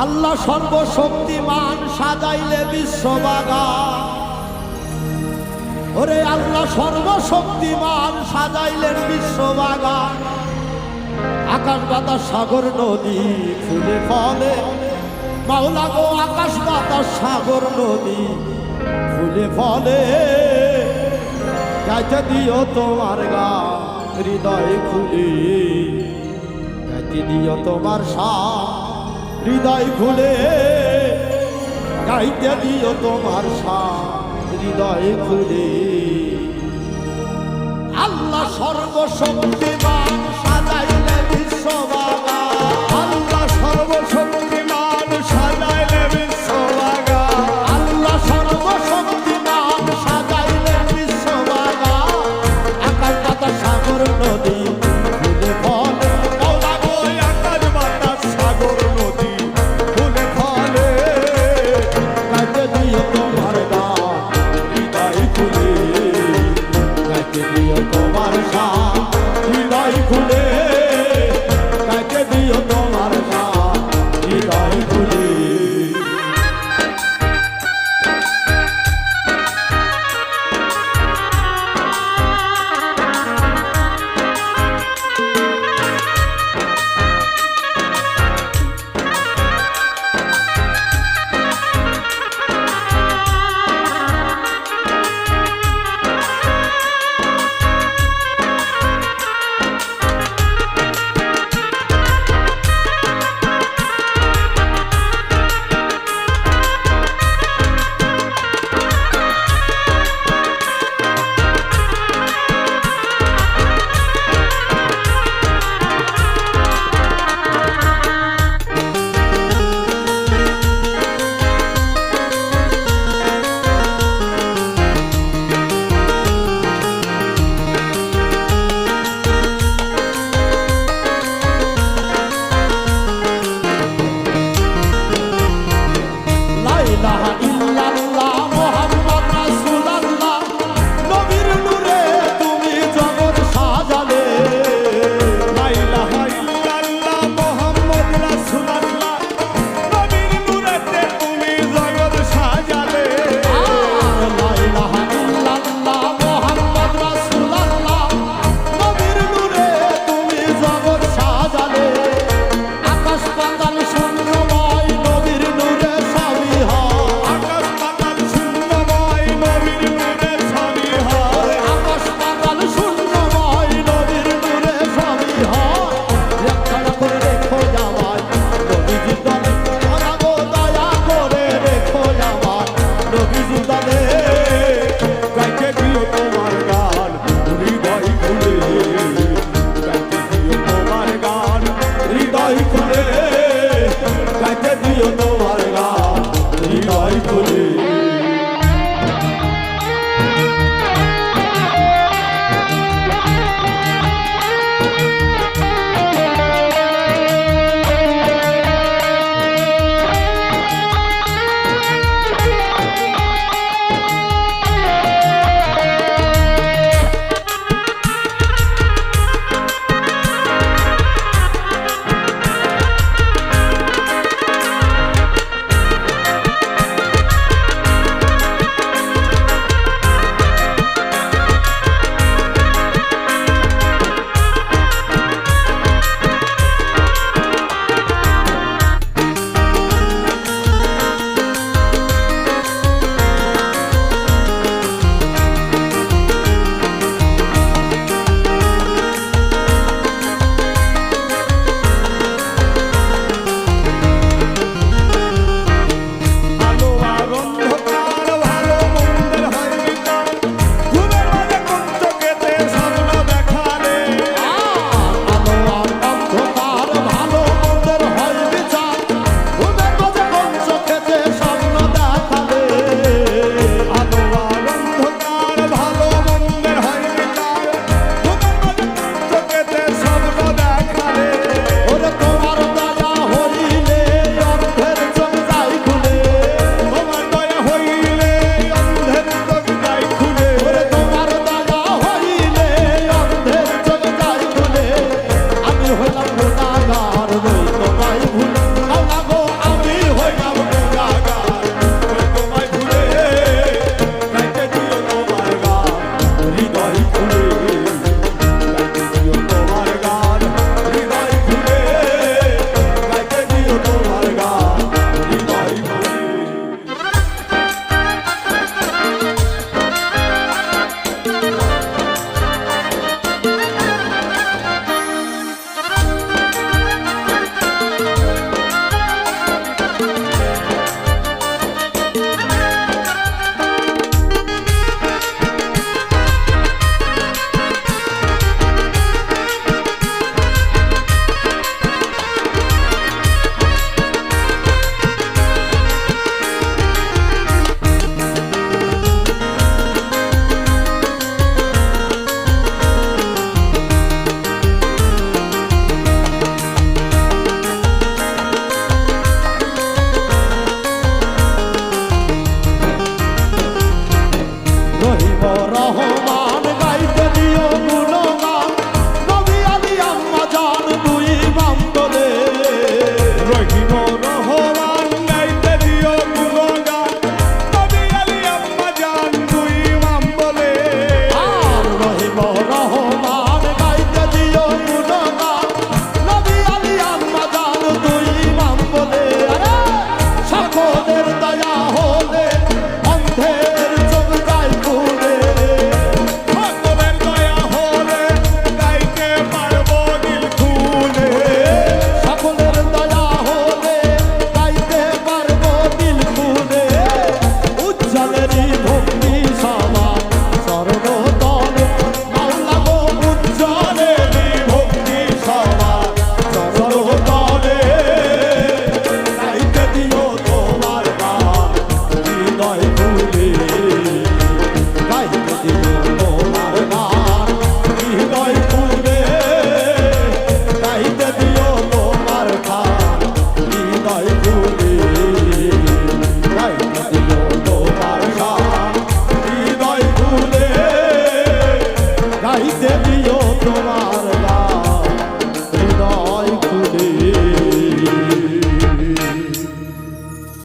আল্লাহ সর্বশক্তিমান সাজাইলে বিশ্ববাগান। ওরে আল্লাহ সর্বশক্তিমান সাজাইলেন বিশ্ববাগান। আকাশ বাতাস সাগর নদী ফুলে ফলে, মাওলা গো আকাশ বাতাস সাগর নদী ফুলে ফলে। গাইতে দিও তোমার গান হৃদয় খুলে, গাইতে দিও তোমার শান হৃদয় খুলে, গাইতে দিও তোমার শান হৃদয় খুলে। আল্লাহ সর্বশক্তিমান সাজাইলে বিশ্ববাগান। আল্লাহ সর্বশক্তিমান সাজাইলে বিশ্ববাগান। আল্লাহ সর্বশক্তিমান সাজাইলে বিশ্ববাগান। আকাশ বাতাস সাগর নদী ফুলে ফলে, মাওলা গো আকাশ বাতাস সাগর নদী ফুলে ফলে। গাইতে দিও তোমার গান হৃদয় খুলে, গাইতে দিও তোমার শান হৃদয় খুলে, গাইতে দিও তোমার শান হৃদয় খুলে। Yo no